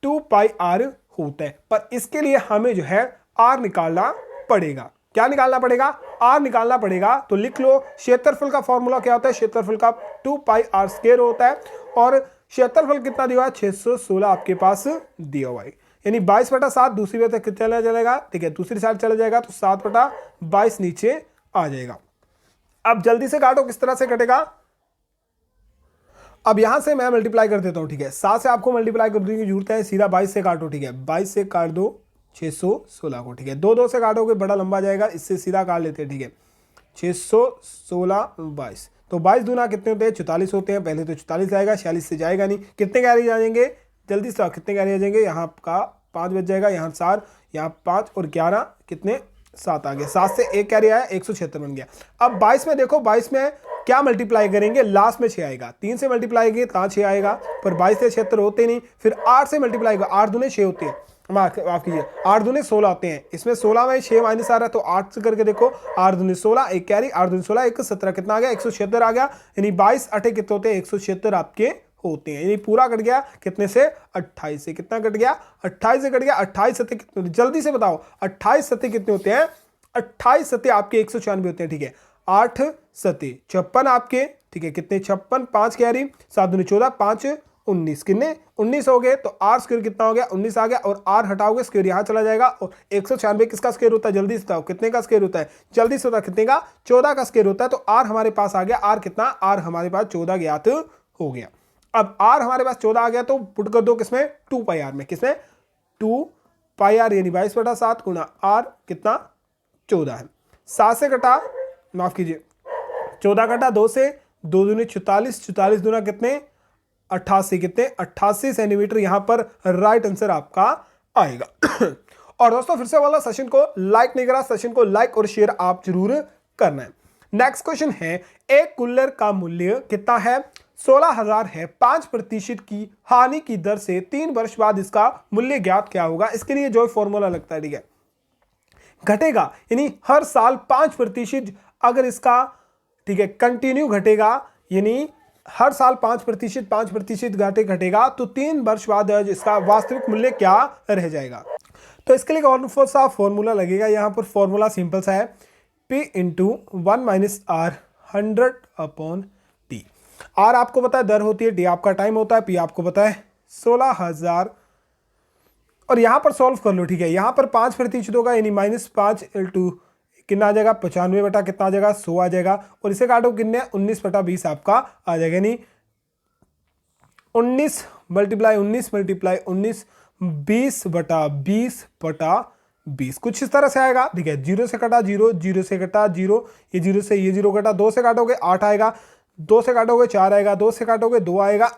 2πr होता है, पर इसके लिए हमें जो है r निकालना पड़ेगा। क्या निकालना पड़ेगा, r निकालना पड़ेगा। तो लिख लो, क्षेत्रफल का फॉर्मूला क्या होता है, क्षेत्रफल का 2πr स्क्वायर होता है, और क्षेत्रफल कितना दिया हुआ है 616 आपके पास दिया हुआ है, यानी 22/7 दूसरी बार तक चला जाएगा, ठीक है, दूसरी साइड चला जाएगा तो 7/22 नीचे आ जाएगा। अब जल्दी से काटो, किस तरह से कटेगा, अब यहां से मैं मल्टीप्लाई कर देता हूं, ठीक है, 7 से आपको मल्टीप्लाई करने की जरूरत है, सीधा 22 से काटो, ठीक है, 22 से काट दो 616 को, ठीक है, 2 से काटोगे बड़ा लंबा जाएगा, इससे सीधा काट लेते हैं, ठीक है, 616 22, तो 22 दूना कितने होते हैं 44 होते हैं, पहले तो 44 आएगा, 46 से जाएगा नहीं, कितने कैरी आ जाएंगे जल्दी से, कितने कैरी आ जाएंगे, यहाँ का 5 बच जाएगा, यहाँ 4, यहाँ 5 और 11 कितने 7 आ गया, 7 से 1 कैरी आया 176 बन गया। अब 22 में देखो, 22 में क्या मल्टीप्लाई करेंगे, लास्ट में 6 आएगा, 3 से मल्टीप्लाई करेंगे तो 6 आएगा, पर 22 से 76 होते नहीं, फिर 8 से मल्टीप्लाई करेंगे, 8 दूने 6 होते हैं, माफ कीजिए 8 दूने 16 होते हैं, इसमें 16 में 6 माइनस आ रहा है, तो 8 से करके देखो, 8 दूने 16 एक कैरी, 8 दूने 16 1 17 कितना आ गया 176 आ गया, यानी 22 8 कितने होते हैं 176 आपके होते हैं, यानी पूरा कट गया कितने से 28 से, कितना कट गया 28 से कट गया, 28 सत्ते कितने, जल्दी से बताओ 28 सत्ते कितने होते हैं, 28 सत्ते आपके 196 होते हैं, ठीक है, 8 सत्ते 56 आपके, ठीक है, कितने 56, 5 कैरी, 7 दूनी 14, 5 19, कितने 19 हो गए, तो आर स्क्वायर कितना हो गया 19 आ गया, और आर हटाओगे स्क्वायर यहां चला जाएगा, और 196 किसका स्क्वायर होता है जल्दी से बताओ, कितने का स्क्वायर होता है जल्दी से बताओ, कितने का 14 का स्क्वायर होता है, तो आर हमारे पास आ गया, आर कितना, आर हमारे पास 14 ज्ञात हो गया। अब आर हमारे पास 14 आ गया, तो पुट कर दो किसमें 2πr में, किसमें 2πr यानी 22/7 गुणा आर कितना 14 है, 7 से कटा, माफ कीजिए 14 कटा 2 से, 2 दूनी 44, 44 दूना कितने 88, कितने 88 सेंटीमीटर यहां पर राइट आंसर आपका आएगा। और दोस्तों फिर से वाला सेशन को लाइक नहीं करा, सेशन को लाइक और शेयर आप जरूर करना है। नेक्स्ट क्वेश्चन है, एक कूलर का मूल्य कितना है 16,000 है, 5% की हानि की दर से 3 वर्ष बाद इसका मूल्य ज्ञात क्या होगा। इसके लिए जो फॉर्मूला लगता है, ठीक है, घटेगा, यानी हर साल 5% अगर इसका, ठीक है, कंटिन्यू घटेगा, यानी हर साल 5% घटेगा, तो 3 वर्ष बाद इसका वास्तविक मूल्य क्या रह जाएगा। तो इसके लिए कौन सा फॉर्मूला लगेगा, यहाँ पर फॉर्मूला सिंपल सा है, P into 1 minus R 100/T। R आपको पता है दर होती है, T आपका टाइम होता है, P आपको पता है 16,000। और यहाँ पर सॉल्व कर लो, ठीक है। यहाँ पर 5% होगा यानी -5 × कितना आ जाएगा 95 बटा कितना आ जाएगा 100 आ जाएगा। और इसे काटो कितने 19/20 आपका आ जाएगा, यानी 19 × 19 20/20 कुछ इस तरह से आएगा, ठीक है। 0 से कटा 0, 0 से कटा 0, ये 0 से ये 0 कटा, 2 से काटोगे 8 आएगा, 2 से काटोगे 4 आएगा, 2 से काटोगे 2 आएगा।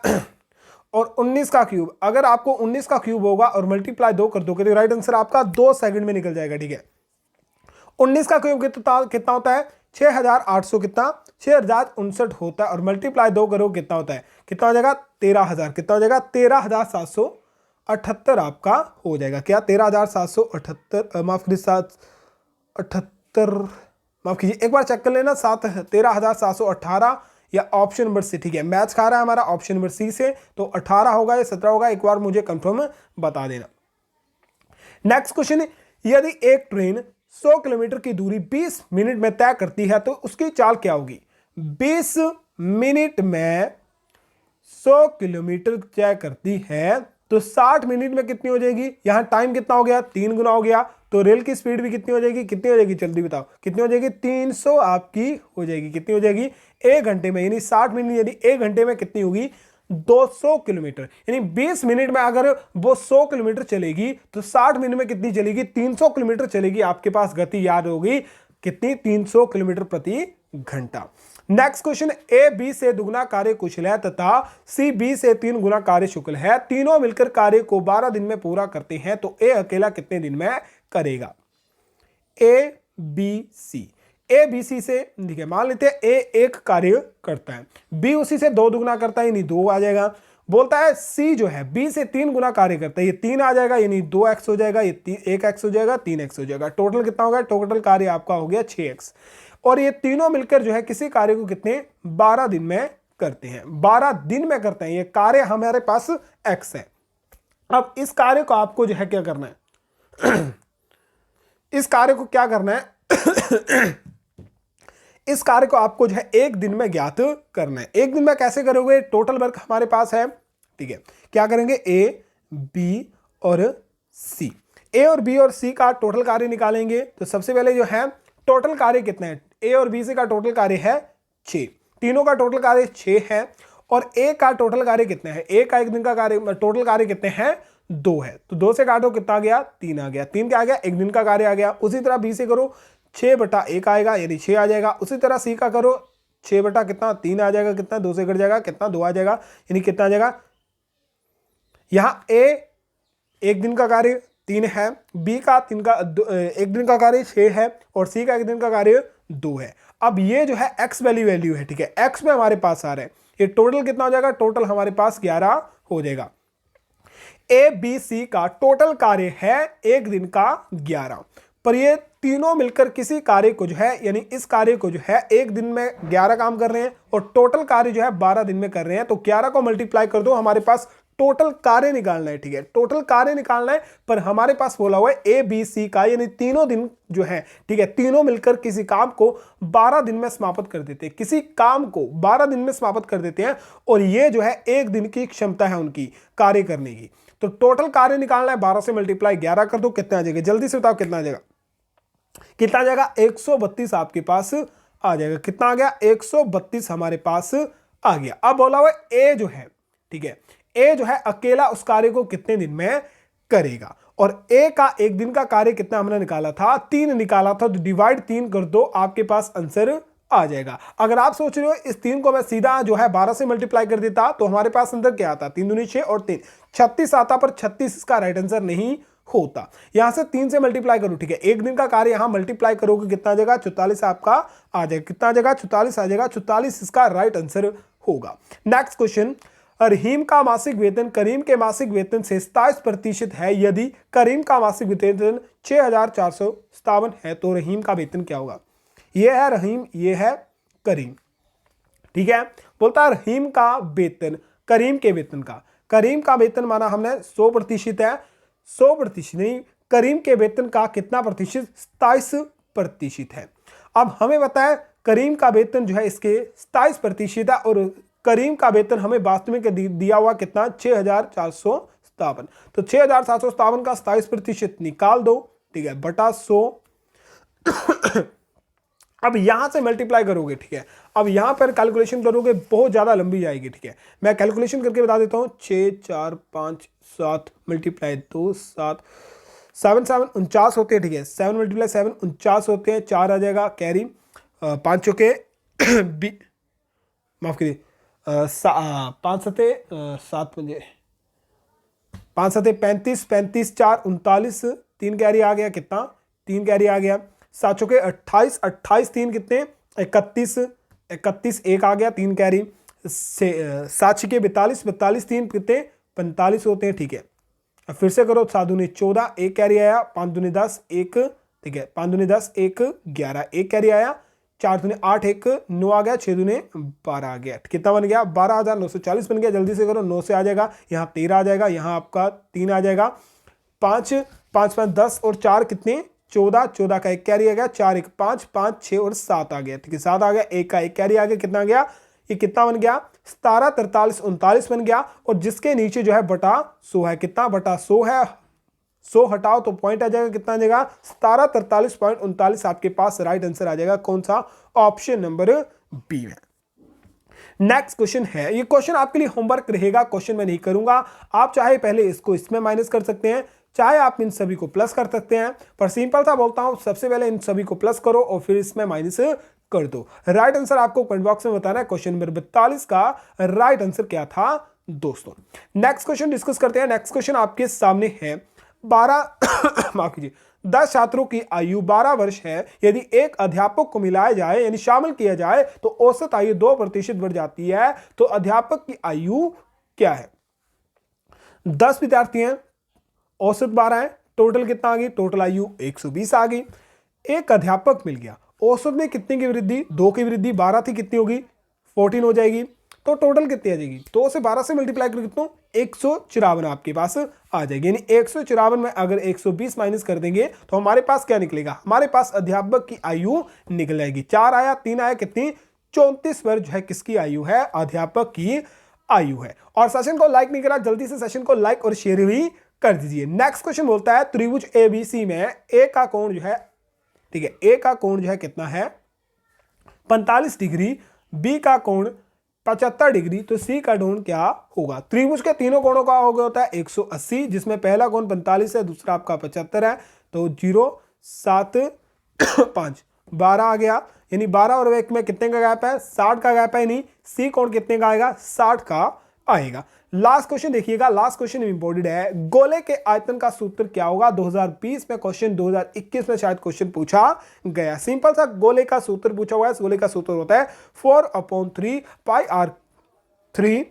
और 19 का क्यूब, अगर आपको 19 का क्यूब होगा और मल्टीप्लाई 2 कर दोगे तो राइट आंसर आपका 2 सेकंड में निकल जाएगा, ठीक है। 19 का क्यूब कितना होता है 6800, कितना 6059 होता है, और मल्टीप्लाई 2 करो कितना होता है, कितना हो जाएगा 13,000, कितना हो जाएगा 13,778 आपका हो जाएगा। क्या 13,778, माफ कीजिए 778, माफ कीजिए एक बार चेक कर लेना, 13,718 या ऑप्शन नंबर सी, ठीक है। मैच खा रहा है हमारा ऑप्शन नंबर सी से, तो 18 होगा या 17 होगा, एक बार मुझे कंफर्म बता देना। नेक्स्ट क्वेश्चन, यदि एक ट्रेन 100 किलोमीटर की दूरी 20 मिनट में तय करती है तो उसकी चाल क्या होगी। 20 मिनट में 100 किलोमीटर तय करती है तो 60 मिनट में कितनी हो जाएगी, यहां टाइम कितना हो गया 3 गुना हो गया, तो रेल की स्पीड भी कितनी हो जाएगी, कितनी हो जाएगी जल्दी बताओ, कितनी हो जाएगी 300 आपकी हो जाएगी, कितनी हो जाएगी 1 घंटे में, यानी 60 मिनट यदि 1 घंटे में कितनी होगी 200 किलोमीटर। यानी 20 मिनट में अगर वो 100 किलोमीटर चलेगी तो 60 मिनट में कितनी चलेगी 300 किलोमीटर चलेगी। आपके पास गति याद होगी कितनी 300 किलोमीटर प्रति घंटा। नेक्स्ट क्वेश्चन, ए बी से दुगना कार्य कुशल है तथा सी बी से 3 गुना कार्य शुक्ल है, तीनों मिलकर कार्य को 12 दिन में पूरा करते हैं तो ए अकेला कितने दिन में करेगा। A B C, A B C से ठीक है, मान लेते हैं ए एक कार्य करता है, बी उसी से 2 दुगना करता है यानी 2 आ जाएगा। बोलता है सी जो है बी से 3 गुना कार्य करता है, ये 3 आ जाएगा यानी 2x हो जाएगा, ये 1x हो जाएगा, 3x हो जाएगा। टोटल कितना होगा, टोटल कार्य आपका हो गया 6x। और ये तीनों मिलकर जो है किसी कार्य को कितने 12 दिन में करते हैं, 12 दिन में करते हैं। ये कार्य हमारे पास x है। अब इस कार्य को आपको जो है क्या करना है इस कार्य को क्या करना है इस कार्य को आपको जो है 1 दिन में ज्ञात करना है। 1 दिन में कैसे करोगे, टोटल वर्क हमारे पास है, ठीक है। क्या करेंगे ए बी और सी, ए और बी और सी का टोटल कार्य निकालेंगे। तो सबसे पहले जो है टोटल कार्य कितना है, ए और बी सी का टोटल कार्य है 6, तीनों का टोटल कार्य 6 है। और ए का टोटल कार्य कितना है, ए का 1 दिन का कार्य टोटल कार्य कितने हैं 2 है, तो 2 से काटो कितना आ गया 3 आ गया, 3 क्या आ गया 1 दिन का कार्य आ गया। उसी तरह बी से करो 6/1 आएगा यानी 6 आ जाएगा। उसी तरह सी का करो 6 बटा कितना 3 आ जाएगा, कितना 2 से कट जाएगा कितना 2 आ जाएगा, यानी कितना आ जाएगा। यहां ए 1 दिन का कार्य 3 है, बी का 1 दिन का कार्य 6 है और सी का 1 दिन का कार्य 2 है। अब ये जो है एक्स वैल्यू है, ठीक है, एक्स में हमारे पास आ रहा है, ये टोटल कितना हो जाएगा, टोटल हमारे पास 11 हो जाएगा। ए बी सी का टोटल कार्य है 1 दिन का 11, पर ये तीनों मिलकर किसी कार्य को जो है यानी इस कार्य को जो है 1 दिन में 11 काम कर रहे हैं और टोटल कार्य जो है 12 दिन में कर रहे हैं। तो 11 को मल्टीप्लाई कर दो, हमारे पास टोटल कार्य निकालना है, ठीक है, टोटल कार्य निकालना है। पर हमारे पास बोला हुआ है ए बी सी का यानी तीनों दिन जो है, ठीक है, तीनों मिलकर किसी काम को 12 दिन में समाप्त कर देते हैं, किसी काम को 12 दिन में समाप्त कर देते हैं। और ये जो है 1 दिन की क्षमता है उनकी कार्य करने की। तो टोटल कार्य निकालना है, 12 से मल्टीप्लाई 11 कर दो, कितना आ जाएगा जल्दी से बताओ, कितना आ जाएगा, कितना आ जाएगा 132 आपके पास आ जाएगा। कितना आ गया 132 हमारे पास आ गया। अब बोला हुआ ए जो है, ठीक है, ए जो है अकेला उस कार्य को कितने दिन में करेगा। और ए का 1 दिन का कार्य कितना हमने निकाला था 3 निकाला था, तो डिवाइड 3 कर दो, आपके पास आंसर आ जाएगा। अगर आप सोच रहे हो इस 3 को मैं सीधा जो है 12 से मल्टीप्लाई कर देता तो हमारे पास अंदर क्या आता, 3 दूनी 6 और 3 36 आता, पर 36 इसका राइट आंसर नहीं होता। यहां से 3 से मल्टीप्लाई करो, ठीक है, 1 दिन का कार्य यहां मल्टीप्लाई करोगे कितना आ जाएगा 44 आपका आ जाएगा, कितना आ जाएगा 44 आ जाएगा, 44 इसका राइट आंसर होगा। नेक्स्ट क्वेश्चन, रहीम का मासिक वेतन करीम के मासिक वेतन से 27% है, यदि करीम का मासिक वेतन 6,457 है तो रहीम का वेतन क्या होगा। ये है रहीम, ये है करीम, ठीक है। बोलता है रहीम का वेतन करीम के वेतन का, करीम का वेतन माना हमने 100% है, 100% नहीं, करीम के वेतन का कितना प्रतिशत? 27% है। अब हमें बताया करीम का वेतन जो है इसके 27% है और करीम का वेतन हमें वास्तविक दिया हुआ कितना? 6,457। तो 6,457 का 27% निकाल दो, ठीक है, बटा 100। अब यहां से मल्टीप्लाई करोगे, ठीक है। अब यहां पर कैलकुलेशन करोगे, बहुत ज्यादा लंबी जाएगी, ठीक है। मैं कैलकुलेशन करके बता देता हूं। 6 4 5 7 मल्टीप्लाई 2 7 7 7 49 होते हैं, ठीक है। 7 मल्टीप्लाई 7 49 होते हैं, 4 आ जाएगा कैरी। 5 चौके माफ कीजिए, 5 सते 7 पंजे 5 सते 35, 35 4 39, 3 कैरी आ गया, कितना? 3 कैरी आ गया। 7 चौके 28, 28 3 कितने? 31, 31 1 आ गया, 3 कैरी। 7 छके 42, 42 3 कितने? 45 होते हैं, ठीक है। अब फिर से करो। 7 दूनी 14, 1 कैरी आया। 5 दूनी 10 1, ठीक है। 5 दूनी 10 1 11, 1 कैरी आया। 4 दूनी 8 1 9 आ गया। 6 दूनी 12 आ गया, कितना बन गया? 12,940 बन गया। जल्दी से करो, 9 से आ जाएगा, यहाँ 13 आ जाएगा, यहाँ आपका 3 आ जाएगा। 5 5 5 10 और 4 कितने? 14, 14 का 1 कैरी आ गया। 4 1 5 5 6 और 7 आ गया, ठीक है। 7 आ गया, 1 का 1 कैरी आ गया, कितना आ गया? ये कितना बन गया? 17 43 39 बन गया। और जिसके नीचे जो है बटा 100 है, कितना? बटा 100 है। 100 हटाओ तो पॉइंट आ जाएगा, कितना आ जाएगा? 17 43.39 आपके पास राइट आंसर आ जाएगा। कौन सा? ऑप्शन नंबर बी में। नेक्स्ट क्वेश्चन है, ये क्वेश्चन आपके लिए होमवर्क रहेगा, क्वेश्चन मैं नहीं करूंगा। आप चाहे पहले इसको इसमें माइनस कर सकते हैं, चाहे आप इन सभी को प्लस कर सकते हैं, पर सिंपल सा बोलता हूं, सबसे पहले इन सभी को प्लस करो और फिर इसमें माइनस कर दो। राइट आंसर आपको कमेंट बॉक्स में बताना है। क्वेश्चन नंबर 42 का राइट आंसर क्या था दोस्तों। नेक्स्ट क्वेश्चन डिस्कस करते हैं। नेक्स्ट क्वेश्चन आपके सामने है। 12 माफ कीजिए, 10 छात्रों की आयु 12 वर्ष है। यदि एक अध्यापक को मिलाया जाए यानी शामिल किया जाए तो औसत आयु 2% बढ़ जाती है। तो अध्यापक की आयु क्या है? 10 विद्यार्थी हैं, औसत 12 है, टोटल कितना आ गई? टोटल आयु 120 आ गई। एक अध्यापक मिल गया, औसत में कितने की वृद्धि? 2 की वृद्धि। 12 थी, कितनी होगी? 14 हो जाएगी। तो टोटल कितनी आ जाएगी? 2 से 12 से मल्टीप्लाई कर कितना? 154 आपके पास आ जाएगी। यानी 154 में अगर 120 माइनस कर देंगे तो हमारे पास क्या निकलेगा? हमारे पास अध्यापक की आयु निकल आएगी। 4 आया, 3 आया, कितनी? 34 वर्ष जो है किसकी आयु है? अध्यापक की आयु है। और सेशन को लाइक नहीं करा, जल्दी से सेशन को लाइक और शेयर भी कर दीजिए। नेक्स्ट क्वेश्चन बोलता है त्रिभुज एबीसी में ए का कोण जो है, ठीक है, ए का कोण जो है कितना है? 45 डिग्री, बी का कोण 75 डिग्री, तो सी का कोण क्या होगा? त्रिभुज के तीनों कोणों का हो गया होता है 180, जिसमें पहला कोण 45 है, दूसरा आपका 75 है। तो 0 7 5 12 आ गया। यानी 12 और 1 में कितने का गैप है? 60 का गैप है। नहीं, सी कोण कितने का आएगा? 60 का आएगा। लास्ट क्वेश्चन देखिएगा, लास्ट क्वेश्चन इंपॉर्टेंट है। गोले के आयतन का सूत्र क्या होगा? 2020 में क्वेश्चन, 2021 में शायद क्वेश्चन पूछा गया। सिंपल सा गोले का सूत्र पूछा हुआ है। गोले का सूत्र होता है 4/3 पाई आर 3,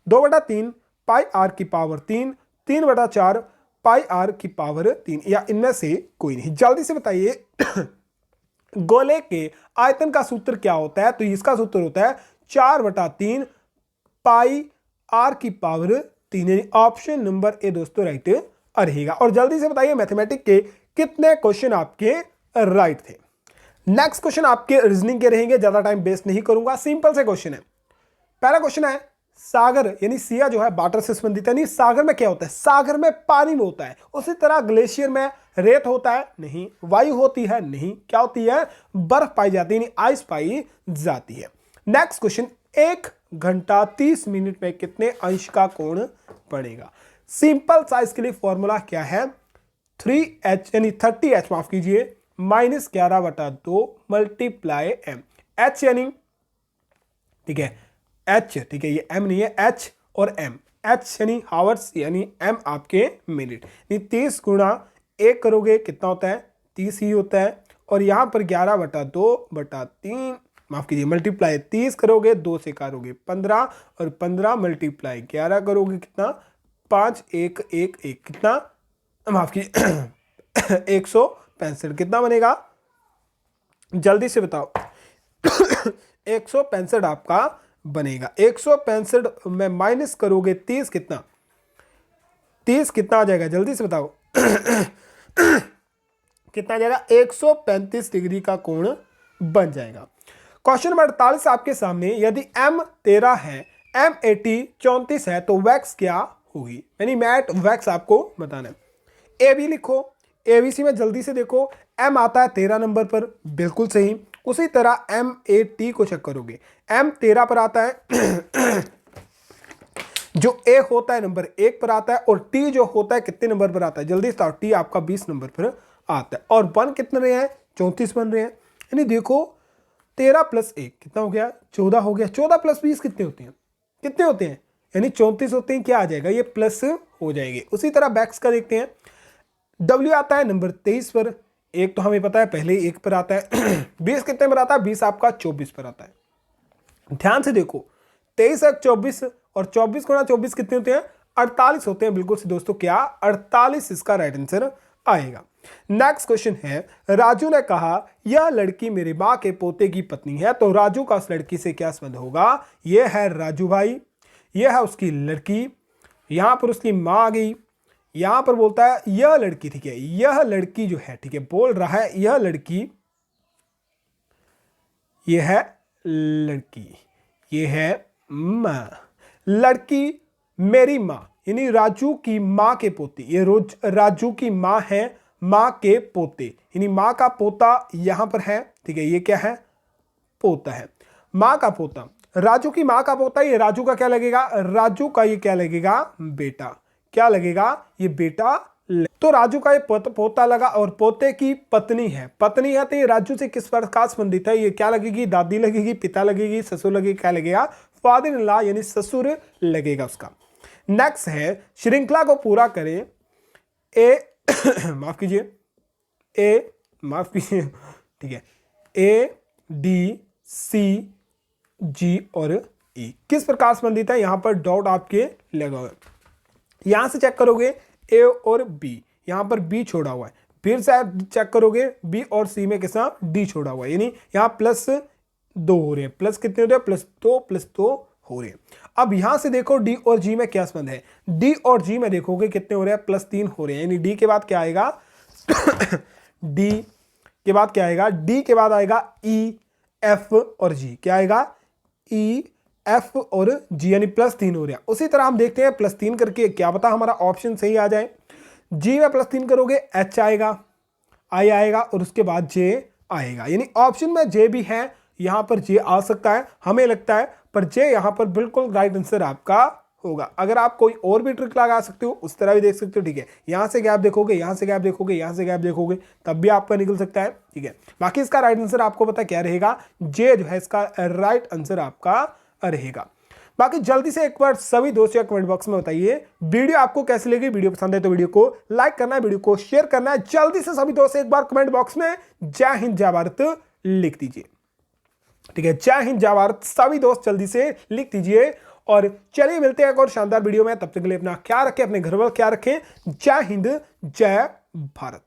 2/3 पाई आर की पावर 3, 3/4 पाई आर की पावर 3, या इनमें से कोई नहीं। जल्दी से बताइए गोले के आयतन का सूत्र क्या होता है? तो इसका सूत्र होता है 4/3 पाई आर की पावर 3। ऑप्शन नंबर ए दोस्तों राइट रहेगा। और जल्दी से बताइए मैथमेटिक्स के कितने क्वेश्चन आपके राइट थे। नेक्स्ट क्वेश्चन आपके रीजनिंग के रहेंगे, ज्यादा टाइम वेस्ट नहीं करूंगा। सिंपल से क्वेश्चन है। पहला क्वेश्चन है, सागर यानी सिया जो है वाटर से संबंधित है। नहीं, सागर में क्या होता है? सागर में पानी में होता है। उसी तरह ग्लेशियर में रेत होता है? नहीं। वायु होती है? नहीं। क्या होती है? बर्फ पाई जाती है, यानी आइस पाई जाती है। नेक्स्ट क्वेश्चन, 1 घंटा 30 मिनट में कितने अंश का कोण पड़ेगा? सिंपल सा इसके लिए फॉर्मूला क्या है? 3h यानी 30h माफ कीजिए -11/2 मल्टीप्लाई m। h यानी, ठीक है, h, ठीक है, ये m नहीं है, h और m। h यानी हावर्स, यानी m आपके मिनट। 30 गुणा 1 करोगे कितना होता है? 30 ही होता है। और यहां पर 11/2/3 माफ कीजिए मल्टीप्लाई 30 करोगे, 2 से करोगे 15, और 15 मल्टीप्लाई 11 करोगे कितना? 5 1 1 1, कितना? माफ कीजिए 165। कितना बनेगा? जल्दी से बताओ 165 आपका बनेगा। 165 में माइनस करोगे 30, कितना? 30 कितना आ जाएगा? जल्दी से बताओ कितना आ जाएगा, 135 डिग्री का कोण बन जाएगा। क्वेश्चन नंबर 48 आपके सामने, यदि m 13 है, m 80 34 है, तो वैक्स क्या होगी, यानी मैट वैक्स आपको बताना है। ए बी लिखो, एबीसी में जल्दी से देखो, m आता है 13 नंबर पर, बिल्कुल सही। उसी तरह m a t को चेक करोगे, m 13 पर आता है जो a होता है नंबर 1 पर आता है, और t जो होता है कितने नंबर पर आता है, जल्दी से t आपका 20 नंबर पर आता है, और बन कितने रहे हैं, 34 बन रहे हैं। यानी देखो 13 + 1 कितना हो गया, 14 हो गया। 14 + 20 कितने होते हैं, कितने होते हैं, यानी 34 होते हैं। क्या आ जाएगा, ये प्लस हो जाएंगे। उसी तरह बैक्स का देखते हैं, W आता है नंबर 23 पर, एक तो हमें पता है पहले 1 पर आता है 20 कितने पर आता है, 20 आपका 24 पर आता है। ध्यान से देखो 23 और 24, और 24 × 24 कितने होते हैं, 48 होते हैं। बिल्कुल से दोस्तों क्या 48 इसका राइट आंसर आएगा। नेक्स्ट क्वेश्चन है, राजू ने कहा यह लड़की मेरी माँ के पोते की पत्नी है, तो राजू का उस लड़की से क्या संबंध होगा। यह है राजू भाई, यह है उसकी लड़की, यहां पर उसकी माँ आ गई, यहां पर बोलता है यह लड़की, ठीक है, यह लड़की जो है, ठीक है, बोल रहा है यह लड़की, यह है लड़की, यह है माँ, लड़की मेरी माँ, यानी राजू की माँ के पोते, ये रोज राजू की माँ है, माँ के पोते, यानी माँ का पोता यहां पर है, ठीक है, ये क्या है, पोता है, माँ का पोता, राजू की माँ का पोता, ये राजू का क्या लगेगा, राजू का ये क्या लगेगा, बेटा, क्या लगेगा, ये बेटा। तो राजू का ये पोता लगा, और पोते की पत्नी है, पत्नी है, तो ये राजू से किस प्रकार संबंधित है, ये क्या लगेगी, दादी लगेगी, पिता लगेगी, ससुर लगेगी, क्या लगेगा, फादर इन लॉ यानी ससुर लगेगा उसका। नेक्स्ट है, श्रृंखला को पूरा करें, माफ कीजिए, ठीक है, A D C G और E किस प्रकार संबंधित है, यहां पर डॉट आपके लगा हुआ है, यहां से चेक करोगे A और B, यहां पर B छोड़ा हुआ है, फिर से चेक करोगे B और C में कितना D छोड़ा हुआ है, यानी यहां +2 हो रहे हैं, प्लस कितने हो रहे हैं, +2 हो रहे हैं। अब यहां से देखो D और G में क्या संबंध है, D और G में देखोगे कितने हो रहे हैं, +3 हो रहे हैं, यानी D के बाद क्या आएगा D के बाद क्या आएगा, D के बाद आएगा E F और G, क्या आएगा, E F और G, यानी +3 हो रहा है। उसी तरह हम देखते हैं +3 करके, क्या पता हमारा ऑप्शन सही आ जाए। G में +3 करोगे H आएगा, I आएगा, और उसके बाद J आएगा, यानी ऑप्शन में J भी है, यहां पर J आ सकता है हमें लगता है, पर J यहां पर बिल्कुल राइट आंसर आपका होगा। अगर आप कोई और भी ट्रिक लगा सकते हो, उस तरह भी देख सकते हो, ठीक है, यहां से गैप देखोगे, यहां से गैप देखोगे, यहां से गैप देखोगे, तब भी आपका निकल सकता है, ठीक है। बाकी इसका राइट आंसर आपको पता क्या रहेगा, J जो है इसका राइट आंसर आपका रहेगा। बाकी जल्दी से एक बार सभी दोस्तों कमेंट बॉक्स में बताइए वीडियो आपको कैसी लगी, वीडियो पसंद है तो वीडियो को लाइक करना है, वीडियो को शेयर करना है। जल्दी से सभी दोस्त एक बार कमेंट बॉक्स में जय हिंद जय भारत लिख दीजिए, ठीक है, जय हिंद जय भारत सभी दोस्त जल्दी से लिख दीजिए। और चलिए मिलते हैं एक और शानदार वीडियो में, तब तक के लिए अपना ख्याल रखें, अपने घर वालों का ख्याल रखें। जय हिंद जय भारत।